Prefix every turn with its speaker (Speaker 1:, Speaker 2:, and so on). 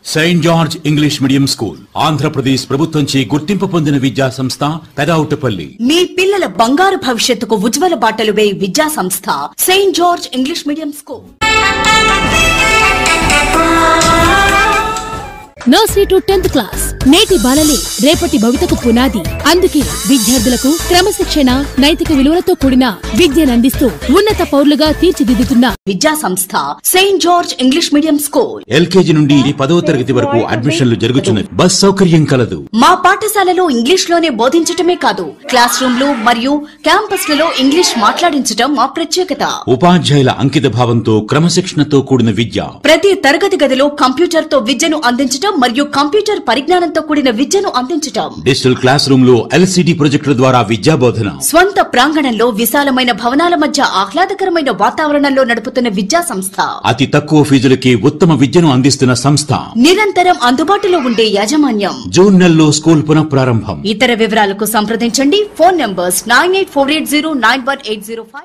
Speaker 1: Saint George English medium school Andhra Pradesh ప్రభుత్వంచే గుర్తింపు పొందిన విద్యా సంస్థ పెదౌటపల్లి.
Speaker 2: మీ పిల్లల బంగారు భవిష్యత్తుకు ఉజ్వల బాటలు వేయి విద్యా సంస్థ Saint George English medium school.
Speaker 3: Nursery to 10th class నేటి బాలలే రేపటి భవితకు పునాది. అందుకే విద్యార్థులకు క్రమశిక్షణ, నైతిక విలువలతో కూడిన విద్యనందిస్తూ ఉన్నత పౌరులుగా తీర్చిదిద్దుతున్న
Speaker 2: విద్యా సంస్థ Saint George English medium school.
Speaker 1: LKG నుండి 10వ తరగతి వరకు అడ్మిషన్లు జరుగుతున్నది. బస్ సౌకర్యం కలదు.
Speaker 2: మా పాఠశాలలో ఇంగ్లీష్ లోనే బోధించటమే కాదు, క్లాస్ రూమ్లు మరియు క్యాంపస్లలో ఇంగ్లీష్ మాట్లాడించటం మా ప్రత్యేకత.
Speaker 1: ఉపాధ్యాయుల అంకిత భావంతో క్రమశిక్షణతో కూడిన విద్య.
Speaker 2: ప్రతి తరగతి గదిలో కంప్యూటర్ తో విద్యను అందించటం మరియు కంప్యూటర్ పరిజ్ఞానంతో కూడిన విద్యను అందించటం.
Speaker 1: డిజిటల్ క్లాస్ రూమ్ లో ఎల్సిడి ప్రొజెక్టర్ ద్వారా విద్యా బోధన.
Speaker 2: స్వంత ప్రాంగణంలో విశాలమైన భవనాల మధ్య ఆహ్లాదకరమైన వాతావరణంలో నడుపుతున్న విద్యా సంస్థ.
Speaker 1: అతి తక్కువ ఫీజులకి ఉత్తమ విద్యను అందిస్తున్న సంస్థ.
Speaker 2: నిరంతరం అందుబాటులో ఉండే యాజమాన్యం.
Speaker 1: జూన్ నెలలో స్కూల్ పునఃప్రారంభం.
Speaker 2: ఇతర వివరాలకు సంప్రదించండి. Phone numbers 9848091805.